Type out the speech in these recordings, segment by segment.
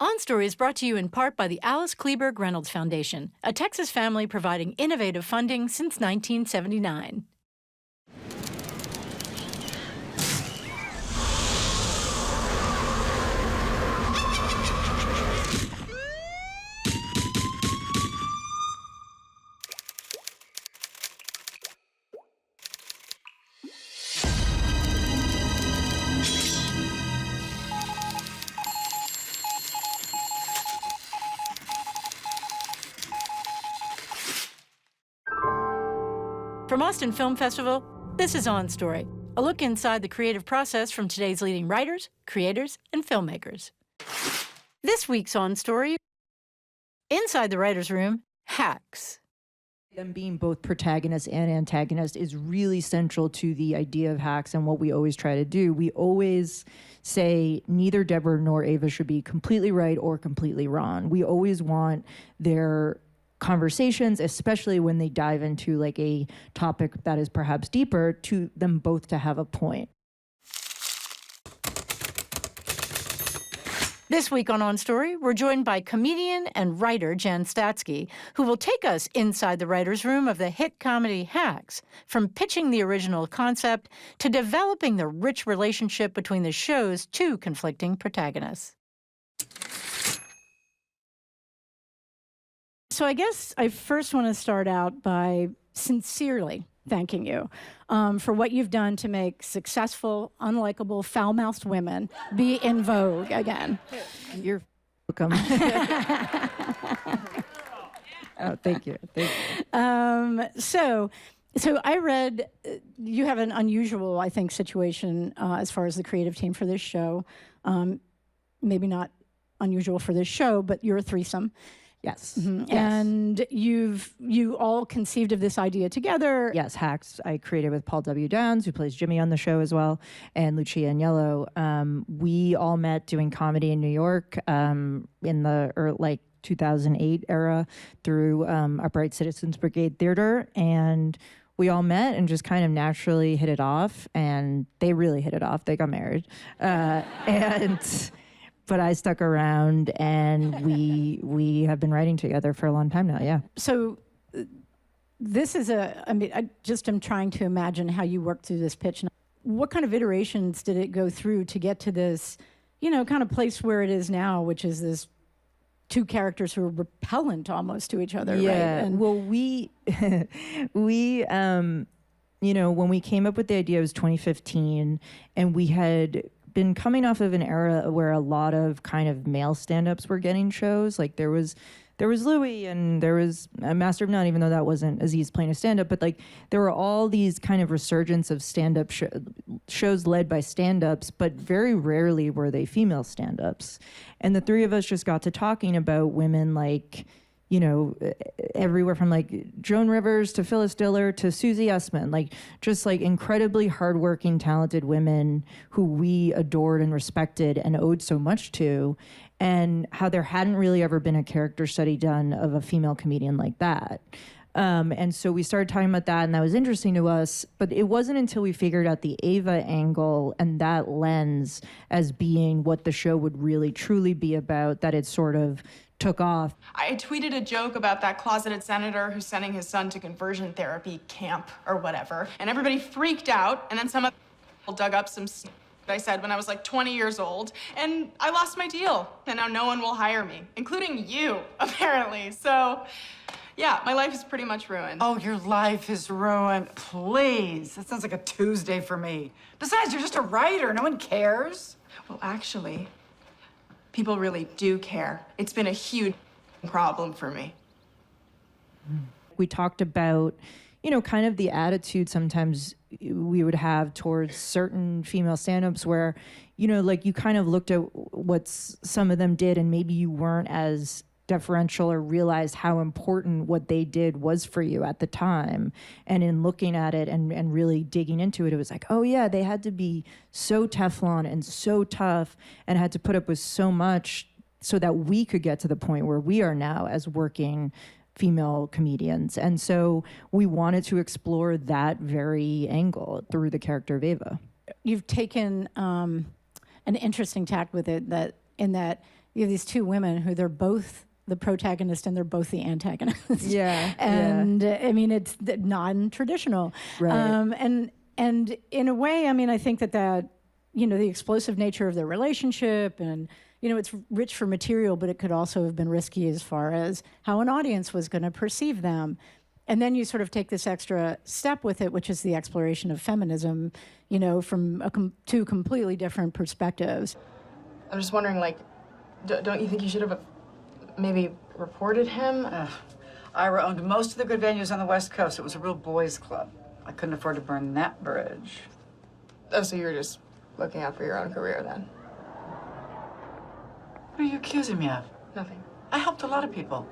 On Story is brought to you in part by the Alice Kleberg Reynolds Foundation, a Texas family providing innovative funding since 1979. From Austin Film Festival, this is On Story, a look inside the creative process from today's leading writers, creators, and filmmakers. This week's On Story, inside the writer's room, hacks. Them being both protagonist and antagonist is really central to the idea of hacks and what we always try to do. We always say neither Deborah nor Ava should be completely right or completely wrong. We always want their conversations, especially when they dive into like a topic that is perhaps deeper, to them both to have a point. This week on Story, we're joined by comedian and writer Jen Statsky, who will take us inside the writer's room of the hit comedy Hacks, from pitching the original concept to developing the rich relationship between the show's two conflicting protagonists. So I guess I first want to start out by sincerely thanking you for what you've done to make successful, unlikable, foul-mouthed women be in vogue again. You're welcome. Oh, thank you. Thank you. So I read you have an unusual, I think, situation as far as the creative team for this show. Maybe not unusual for this show, but you're a threesome. Yes. Mm-hmm. Yes. And you all conceived of this idea together. Yes, Hacks I created with Paul W. Downs, who plays Jimmy on the show as well, and Lucia Agnello. We all met doing comedy in New York in the 2008 era through Upright Citizens Brigade Theater, and we all met and just kind of naturally hit it off, and they really hit it off. They got married. But I stuck around, and we have been writing together for a long time now, yeah. So this is I just am trying to imagine how you worked through this pitch. What kind of iterations did it go through to get to this, kind of place where it is now, which is this two characters who are repellent almost to each other, yeah, right? And well, we when we came up with the idea, it was 2015, and we had been coming off of an era where a lot of kind of male stand-ups were getting shows. Like there was Louis, and there was Master of None, even though that wasn't Aziz playing a stand-up, but like there were all these kind of resurgence of stand-up shows led by stand-ups, but very rarely were they female stand-ups. And the three of us just got to talking about women like, everywhere from like Joan Rivers to Phyllis Diller to Susie Essman, like just like incredibly hardworking, talented women who we adored and respected and owed so much to, and how there hadn't really ever been a character study done of a female comedian like that. And so we started talking about that, and that was interesting to us, but it wasn't until we figured out the Ava angle and that lens as being what the show would really truly be about that it sort of took off. I tweeted a joke about that closeted senator who's sending his son to conversion therapy camp or whatever, and everybody freaked out, and then some of people dug up some I said when I was like 20 years old, and I lost my deal, and now no one will hire me, including you, apparently. So, yeah, my life is pretty much ruined. Oh, your life is ruined. Please, that sounds like a Tuesday for me. Besides, you're just a writer. No one cares. Well, actually, people really do care. It's been a huge problem for me. We talked about, kind of the attitude sometimes we would have towards certain female stand-ups where, like you kind of looked at what some of them did, and maybe you weren't as deferential or realized how important what they did was for you at the time. And in looking at it and really digging into it, it was like, oh yeah, they had to be so Teflon and so tough and had to put up with so much so that we could get to the point where we are now as working female comedians. And so we wanted to explore that very angle through the character of Ava. You've taken an interesting tack with it, that you have these two women who they're both the protagonist and they're both the antagonist. Yeah. And I mean, it's non-traditional. Right. And in a way, I mean, I think that, you know, the explosive nature of their relationship and, you know, it's rich for material, but it could also have been risky as far as how an audience was going to perceive them. And then you sort of take this extra step with it, which is the exploration of feminism, you know, from two completely different perspectives. I'm just wondering, like, don't you think you should have maybe reported him? Ira owned most of the good venues on the West Coast. It was a real boys' club. I couldn't afford to burn that bridge. Oh, so you were just looking out for your own career then? What are you accusing me of? Nothing. I helped a lot of people.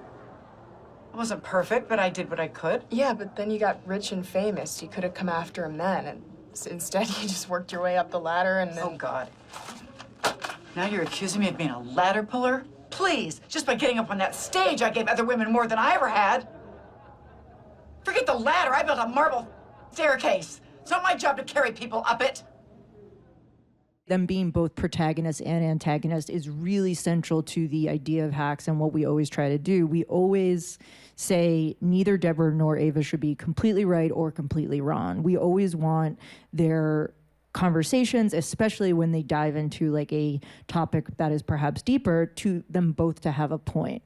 I wasn't perfect, but I did what I could. Yeah, but then you got rich and famous. You could have come after him then, and instead you just worked your way up the ladder and then... Oh, God. Now you're accusing me of being a ladder puller? Please, just by getting up on that stage, I gave other women more than I ever had. Forget the ladder, I built a marble staircase. It's not my job to carry people up it. Them being both protagonist and antagonist is really central to the idea of Hacks and what we always try to do. We always say neither Deborah nor Ava should be completely right or completely wrong. We always want their conversations, especially when they dive into like a topic that is perhaps deeper, to them both to have a point.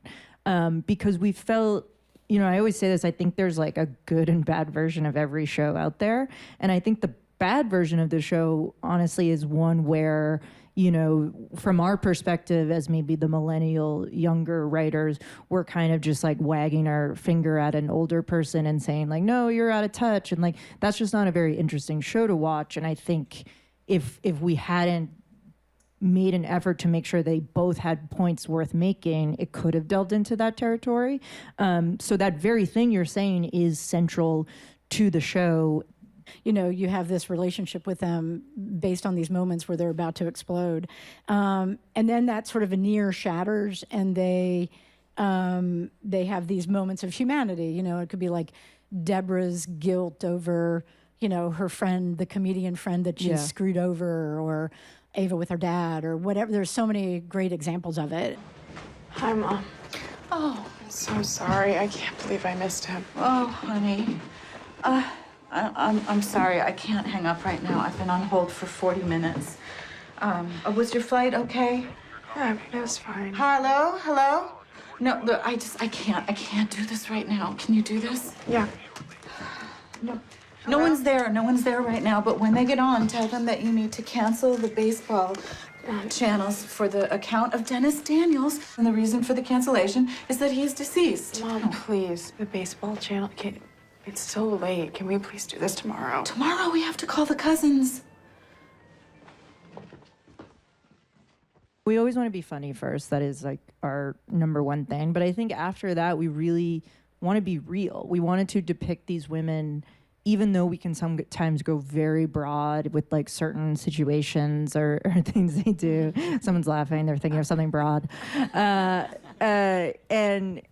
Because we felt, you know, I always say this, I think there's like a good and bad version of every show out there. And I think the bad version of the show, honestly, is one where, you know, from our perspective as maybe the millennial younger writers, we're kind of just like wagging our finger at an older person and saying like, no, you're out of touch. And like, that's just not a very interesting show to watch. And I think if we hadn't made an effort to make sure they both had points worth making, it could have delved into that territory. So that very thing you're saying is central to the show. You know, you have this relationship with them based on these moments where they're about to explode. And then that sort of veneer shatters and they have these moments of humanity. You know, it could be like Deborah's guilt over, you know, her friend, the comedian friend that she screwed over, or Ava with her dad, or whatever. There's so many great examples of it. Hi, Mom. Oh, I'm so sorry. I can't believe I missed him. Oh, honey. I'm sorry. I can't hang up right now. I've been on hold for 40 minutes. Was your flight okay? Yeah, it was fine. Hello? Hello? No, look, I can't do this right now. Can you do this? Yeah. No. No one's there. No one's there right now. But when they get on, tell them that you need to cancel the baseball channels for the account of Dennis Daniels. And the reason for the cancellation is that he is deceased. Mom, please. The baseball channel. It's so late. Can we please do this tomorrow? Tomorrow we have to call the cousins. We always want to be funny first. That is like our number one thing. But I think after that, we really want to be real. We wanted to depict these women, even though we can sometimes go very broad with like certain situations or things they do. Someone's laughing, they're thinking of something broad.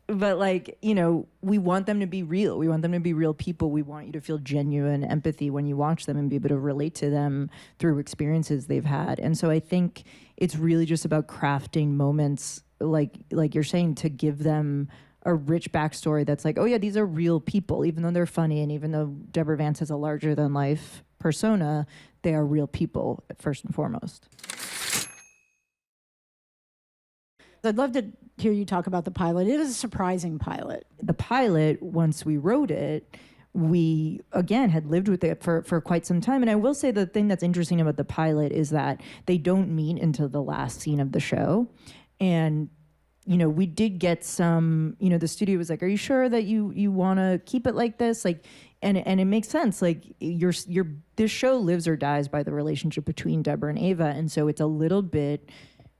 But like, you know, we want them to be real. We want them to be real people. We want you to feel genuine empathy when you watch them and be able to relate to them through experiences they've had. And so I think it's really just about crafting moments like you're saying, to give them a rich backstory that's like, oh yeah, these are real people, even though they're funny and even though Deborah Vance has a larger than life persona, they are real people first and foremost. I'd love to hear you talk about the pilot. It is a surprising pilot. The pilot, once we wrote it, we, again, had lived with it for quite some time. And I will say the thing that's interesting about the pilot is that they don't meet until the last scene of the show. And, you know, we did get some, you know, the studio was like, are you sure that you want to keep it like this? Like, and it makes sense. Like, this show lives or dies by the relationship between Deborah and Ava. And so it's a little bit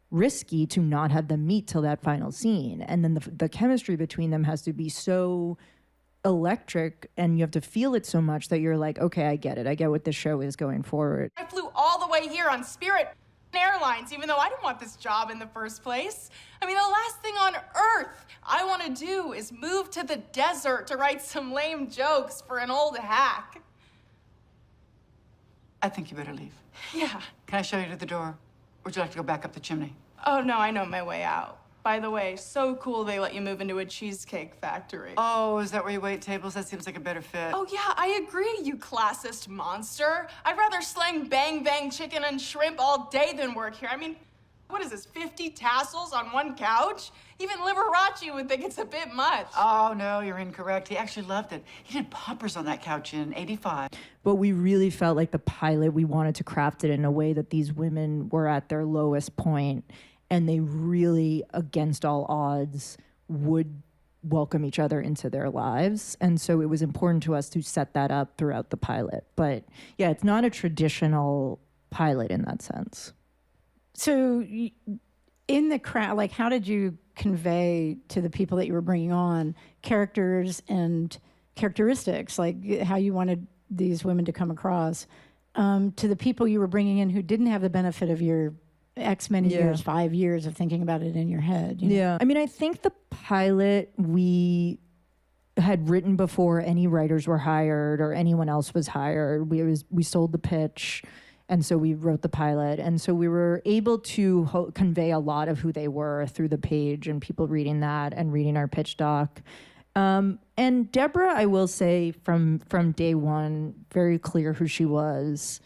risky to not have them meet till that final scene. And then the chemistry between them has to be so electric and you have to feel it so much that you're like, okay, I get it. I get what this show is going forward. I flew all the way here on Spirit Airlines, even though I didn't want this job in the first place. I mean, the last thing on earth I want to do is move to the desert to write some lame jokes for an old hack. I think you better leave. Yeah. Can I show you to the door? Or would you like to go back up the chimney? Oh, no, I know my way out. By the way, so cool they let you move into a cheesecake factory. Oh, is that where you wait tables? That seems like a better fit. Oh, yeah, I agree, you classist monster. I'd rather slang bang bang chicken and shrimp all day than work here. I mean, what is this, 50 tassels on one couch? Even Liberace would think it's a bit much. Oh, no, you're incorrect. He actually loved it. He did poppers on that couch in '85. But we really felt like the pilot, we wanted to craft it in a way that these women were at their lowest point and they really, against all odds, would welcome each other into their lives. And so it was important to us to set that up throughout the pilot. But yeah, it's not a traditional pilot in that sense. So in the crowd, like, how did you convey to the people that you were bringing on characters and characteristics, like how you wanted these women to come across, to the people you were bringing in who didn't have the benefit of your X many years, 5 years of thinking about it in your head? You know? Yeah. I mean, I think the pilot we had written before any writers were hired or anyone else was hired. We sold the pitch. And so we wrote the pilot. And so we were able to convey a lot of who they were through the page and people reading that and reading our pitch doc. And Deborah, I will say from day one, very clear who she was.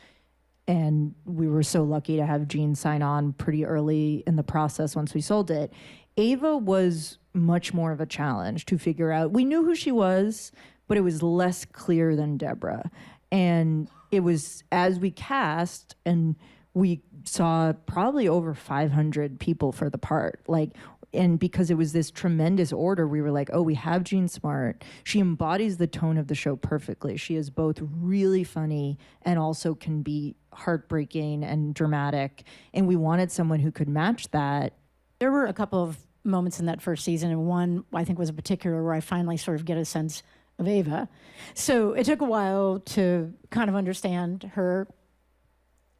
And we were so lucky to have Gene sign on pretty early in the process once we sold it. Ava was much more of a challenge to figure out. We knew who she was, but it was less clear than Deborah. And it was as we cast and we saw probably over 500 people for the part. And because it was this tremendous order, we were like, oh, we have Jean Smart. She embodies the tone of the show perfectly. She is both really funny and also can be heartbreaking and dramatic. And we wanted someone who could match that. There were a couple of moments in that first season, and one I think was in particular where I finally sort of get a sense of Ava. So it took a while to kind of understand her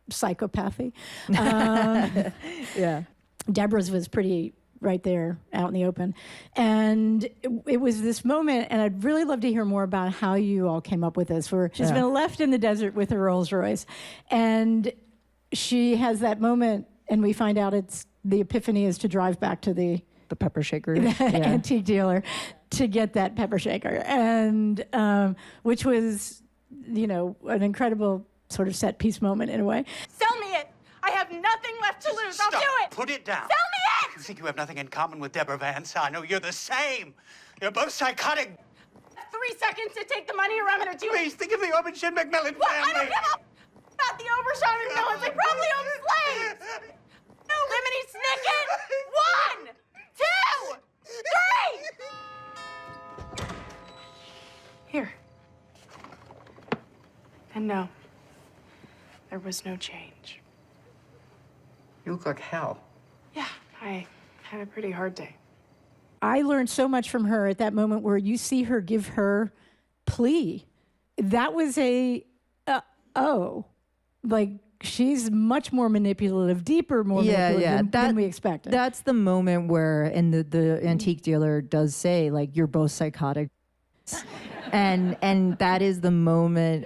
psychopathy. Yeah. Deborah's was pretty right there out in the open. And it was this moment, and I'd really love to hear more about how you all came up with this, where she's been left in the desert with a Rolls Royce. And she has that moment, and we find out it's the epiphany is to drive back to the pepper shaker. antique dealer to get that pepper shaker. And which was, an incredible sort of set piece moment in a way. Sell me it! I have nothing left to lose. I'll do it! Put it down. Sell me You it! think you have nothing in common with Deborah Vance? I know you're the same. You're both psychotic. 3 seconds to take the money or I'm gonna do Please think of the Aubergine Macmillan What? I family. don't give a about the Obersheimer villains. They probably own slaves. No, Lemony Snicket. 1, 2, 3. Here. And no, there was no change. You look like hell. Yeah, I had a pretty hard day. I learned so much from her at that moment where you see her give her plea. That was she's much more manipulative, deeper, more manipulative than we expected. That's the moment where, and the antique dealer does say, like, you're both psychotic. And that is the moment,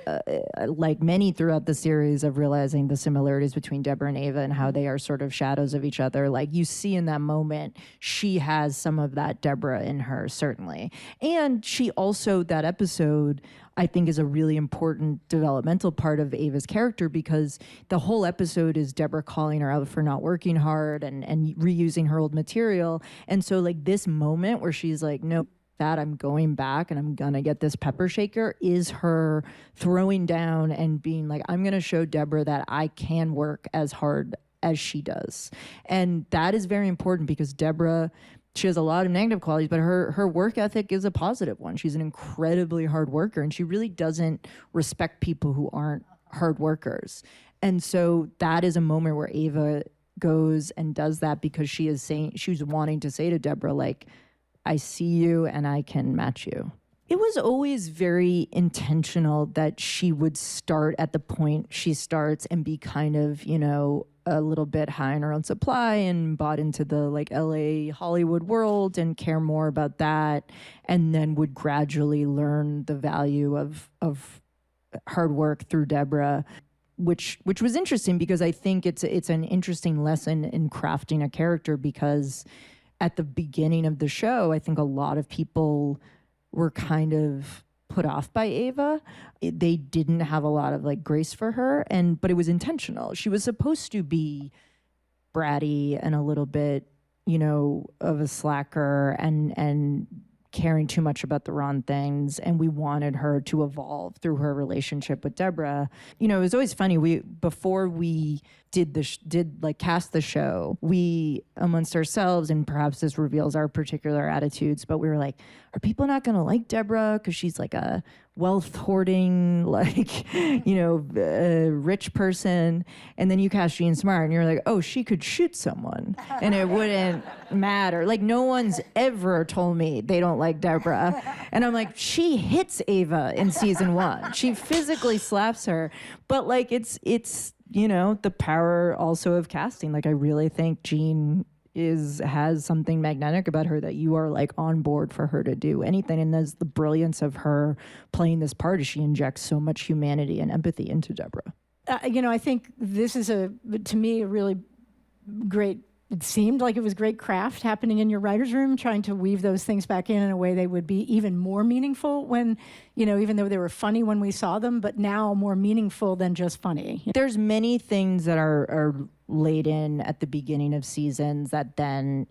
like many throughout the series, of realizing the similarities between Deborah and Ava and how they are sort of shadows of each other. Like, you see in that moment, she has some of that Deborah in her, certainly. And she also, that episode, I think, is a really important developmental part of Ava's character, because the whole episode is Deborah calling her out for not working hard and reusing her old material. And so, like, this moment where she's like, no, that I'm going back and I'm gonna get this pepper shaker, is her throwing down and being like, I'm gonna show Deborah that I can work as hard as she does. And that is very important, because Deborah, she has a lot of negative qualities, but her work ethic is a positive one. She's an incredibly hard worker, and she really doesn't respect people who aren't hard workers. And so that is a moment where Ava goes and does that, because she's wanting to say to Deborah, like, I see you and I can match you. It was always very intentional that she would start at the point she starts and be kind of, a little bit high in her own supply and bought into the like LA Hollywood world and care more about that, and then would gradually learn the value of hard work through Deborah. which was interesting because I think it's an interesting lesson in crafting a character, because at the beginning of the show, I think a lot of people were kind of put off by Ava. They didn't have a lot of like grace for her, but it was intentional. She was supposed to be bratty and a little bit, of a slacker and caring too much about the wrong things, and we wanted her to evolve through her relationship with Deborah. It was always funny. Before we cast the show, we amongst ourselves, and perhaps this reveals our particular attitudes, but we were like, are people not going to like Deborah because she's like a wealth hoarding, rich person? And then you cast Jean Smart and you're like, oh, she could shoot someone and it wouldn't matter. Like, no one's ever told me they don't like Deborah. And I'm like, she hits Ava in season 1. She physically slaps her. But like, it's the power also of casting. Like, I really think Jean has something magnetic about her that you are like on board for her to do anything. And there's the brilliance of her playing this part, is she injects so much humanity and empathy into Deborah. I think this is to me, a really great, it seemed like it was great craft happening in your writer's room, trying to weave those things back in a way they would be even more meaningful when, even though they were funny when we saw them, but now more meaningful than just funny. There's many things that are laid in at the beginning of seasons that then,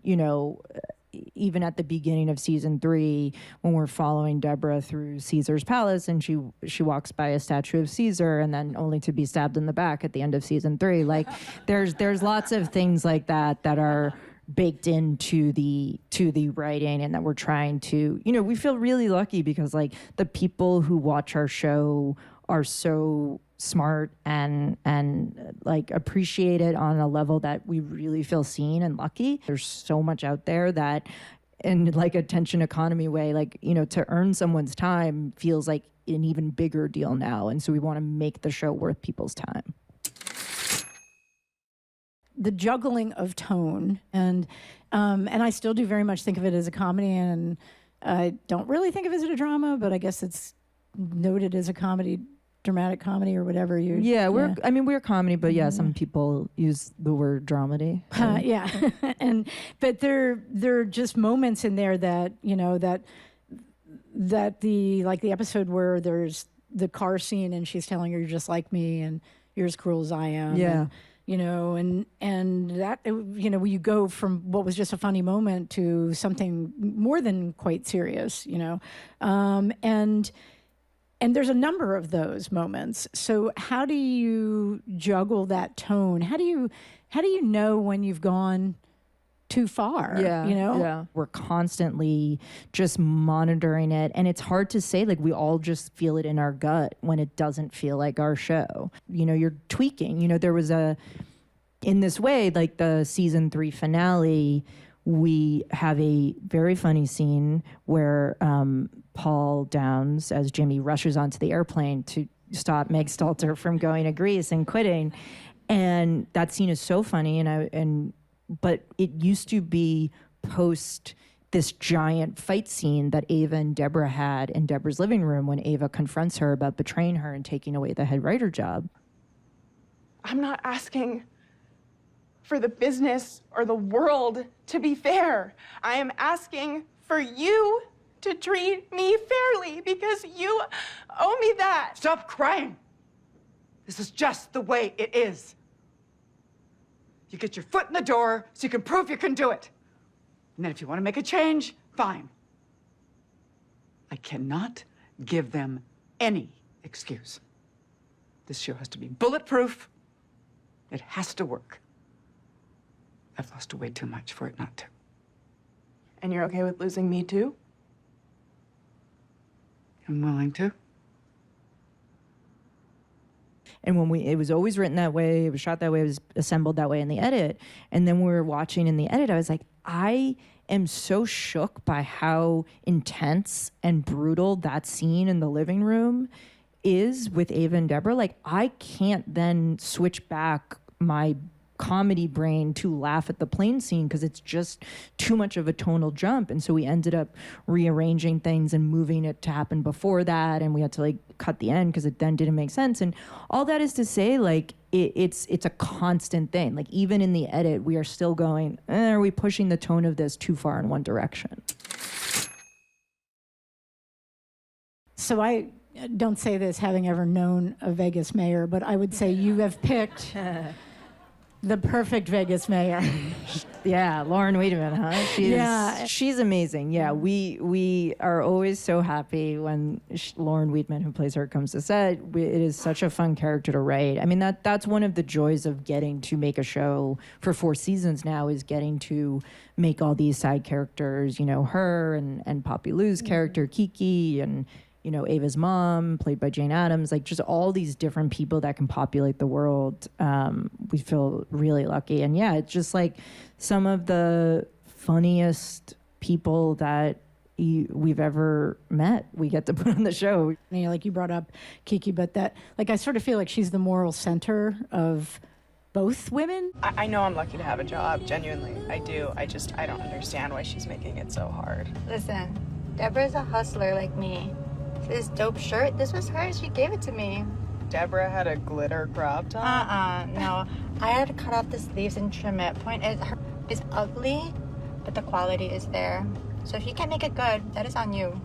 even at the beginning of season 3, when we're following Deborah through Caesar's palace and she walks by a statue of Caesar and then only to be stabbed in the back at the end of season 3. Like, there's lots of things like that are baked into the writing, and that we're trying to, we feel really lucky because like the people who watch our show are so smart and like appreciate it on a level that we really feel seen and lucky. There's so much out there that in like attention economy way, like, to earn someone's time feels like an even bigger deal now. And so we want to make the show worth people's time. The juggling of tone and I still do very much think of it as a comedy, and I don't really think of it as a drama, but I guess it's noted as a comedy, dramatic comedy or whatever you. Yeah, we're comedy, but yeah, some people use the word dramedy. Yeah, but there are just moments in there that that the episode where there's the car scene and she's telling her, you're just like me and you're as cruel as I am. Yeah. And that, you go from what was just a funny moment to something more than quite serious, and there's a number of those moments. So how do you juggle that tone? How do you know when you've gone too far? Yeah. We're constantly just monitoring it. And it's hard to say, like, we all just feel it in our gut when it doesn't feel like our show. You're tweaking. There was in this way, like the season 3 finale, we have a very funny scene where Paul Downs as Jimmy rushes onto the airplane to stop Meg Stalter from going to Greece and quitting. And that scene is so funny. But it used to be post this giant fight scene that Ava and Deborah had in Deborah's living room when Ava confronts her about betraying her and taking away the head writer job. I'm not asking for the business or the world to be fair. I am asking for you to treat me fairly because you owe me that. Stop crying. This is just the way it is. You get your foot in the door so you can prove you can do it. And then if you want to make a change, fine. I cannot give them any excuse. This show has to be bulletproof. It has to work. I've lost way too much for it not to. And you're okay with losing me too? I'm willing to. And it was always written that way, it was shot that way, it was assembled that way in the edit. And then we were watching in the edit, I was like, I am so shook by how intense and brutal that scene in the living room is with Ava and Deborah. Like, I can't then switch back my comedy brain to laugh at the plane scene because it's just too much of a tonal jump. And so we ended up rearranging things and moving it to happen before that, and we had to like cut the end because it then didn't make sense. And all that is to say, like, it's a constant thing. Like, even in the edit, we are still going, are we pushing the tone of this too far in one direction? So I don't say this having ever known a Vegas mayor, but I would say you have picked the perfect Vegas mayor. Yeah, Lauren Wiedemann, huh? She's amazing. Yeah, we are always so happy when Lauren Wiedemann, who plays her, comes to set. It is such a fun character to write. I mean, that's one of the joys of getting to make a show for 4 seasons now, is getting to make all these side characters, you know, her and Poppy Lou's character, Kiki, and you know, Ava's mom, played by Jane Addams, like just all these different people that can populate the world. We feel really lucky. And yeah, it's just like some of the funniest people that we've ever met, we get to put on the show. You know, like you brought up Kiki, but that, like, I sort of feel like she's the moral center of both women. I know I'm lucky to have a job, genuinely. I do. I don't understand why she's making it so hard. Listen, Deborah's a hustler like me. This dope shirt, this was hers. She gave it to me. Deborah had a glitter crop top? No. I had to cut off the sleeves and trim it. Point is, her is ugly, but the quality is there. So if you can't make it good, that is on you.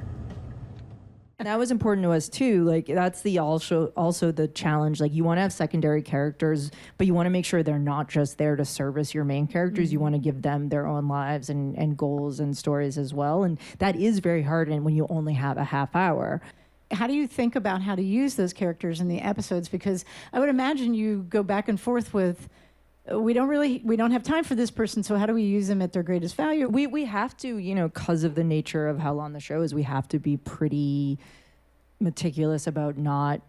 And that was important to us too. Like, that's the also the challenge. Like, you want to have secondary characters, but you want to make sure they're not just there to service your main characters. You want to give them their own lives and goals and stories as well. And that is very hard, and when you only have a half hour. How do you think about how to use those characters in the episodes? Because I would imagine you go back and forth with, we don't have time for this person, so how do we use them at their greatest value? We have to, you know, because of the nature of how long the show is, we have to be pretty meticulous about not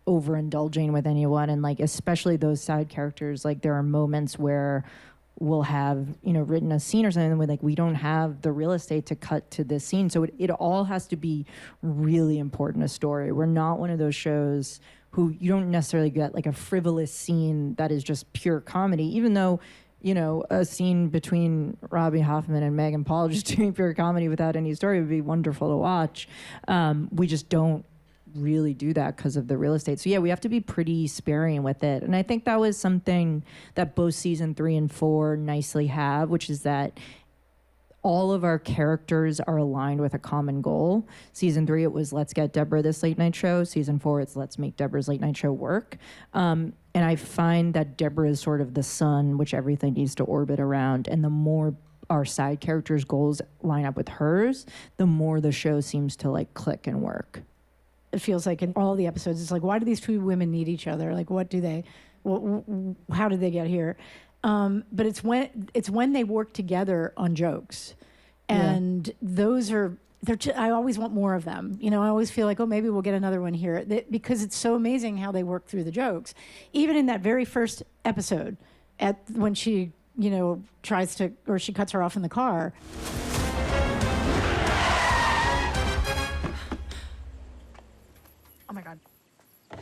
overindulging with anyone. And like, especially those side characters, like there are moments where we'll have, you know, written a scene or something where like we don't have the real estate to cut to this scene. So it all has to be really important, a story. We're not one of those shows who you don't necessarily get like a frivolous scene that is just pure comedy, even though, you know, a scene between Robbie Hoffman and Megan Paul just doing pure comedy without any story would be wonderful to watch. We just don't really do that because of the real estate. So yeah, we have to be pretty sparing with it. And I think that was something that both season 3 and 4 nicely have, which is that all of our characters are aligned with a common goal. Season 3, it was let's get Deborah this late night show. Season 4, it's let's make Deborah's late night show work. And I find that Deborah is sort of the sun which everything needs to orbit around. And the more our side characters' goals line up with hers, the more the show seems to like click and work. It feels like in all the episodes, it's like, why do these two women need each other? Like, what do they, how did they get here? But it's when they work together on jokes, and those are, I always want more of them. You know, I always feel like, oh, maybe we'll get another one here, because it's so amazing how they work through the jokes. Even in that very first episode, when she, you know, she cuts her off in the car. Oh my God.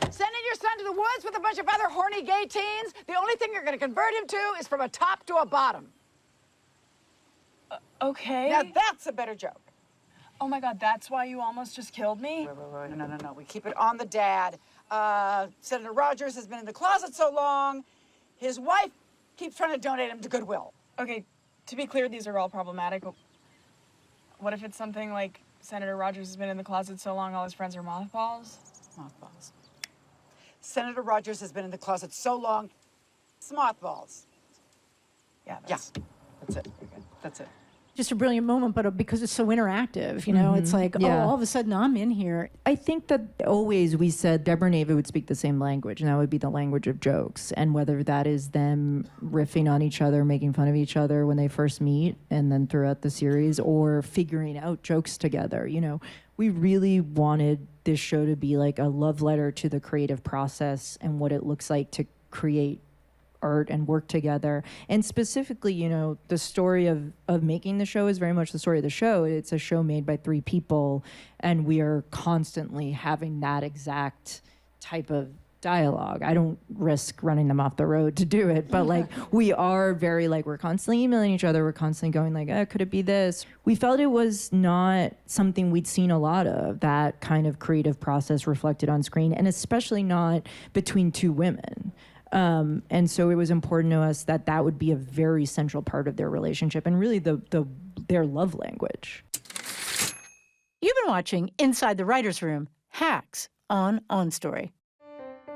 Sending your son to the woods with a bunch of other horny gay teens, the only thing you're going to convert him to is from a top to a bottom. Okay. Now that's a better joke. Oh my God, that's why you almost just killed me? Wait. No. We keep it on the dad. Senator Rogers has been in the closet so long, his wife keeps trying to donate him to Goodwill. Okay, to be clear, these are all problematic. What if it's something like Senator Rogers has been in the closet so long all his friends are mothballs? Mothballs. Senator Rogers has been in the closet so long, it's mothballs. Yeah, That's it. You're good. That's it. Just a brilliant moment, but because it's so interactive, you know, it's like, oh, all of a sudden I'm in here. I think that always we said Deborah and Ava would speak the same language, and that would be the language of jokes. And whether that is them riffing on each other, making fun of each other when they first meet, and then throughout the series, or figuring out jokes together, you know, we really wanted this show to be like a love letter to the creative process and what it looks like to create art and work together. And specifically, you know, the story of making the show is very much the story of the show. It's a show made by 3 people, and we are constantly having that exact type of dialogue. I don't risk running them off the road to do it, but like we are very like, we're constantly emailing each other. We're constantly going like, oh, could it be this? We felt it was not something we'd seen a lot of, that kind of creative process reflected on screen, and especially not between two women. And so it was important to us that that would be a very central part of their relationship and really their love language. You've been watching Inside the Writer's Room, Hacks on OnStory.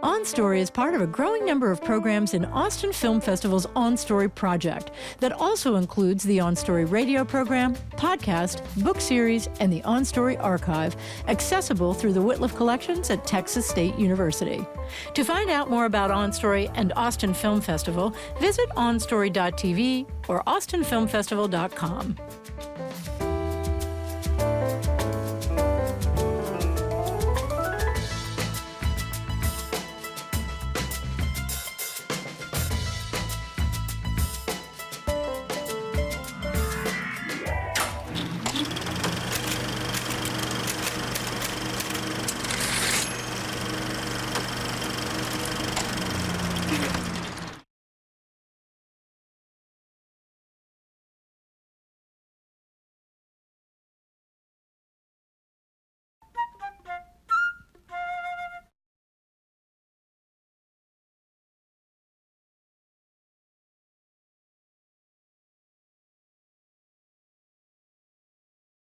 OnStory is part of a growing number of programs in Austin Film Festival's OnStory project that also includes the OnStory radio program, podcast, book series, and the OnStory archive, accessible through the Whitliff Collections at Texas State University. To find out more about OnStory and Austin Film Festival, visit onstory.tv or austinfilmfestival.com.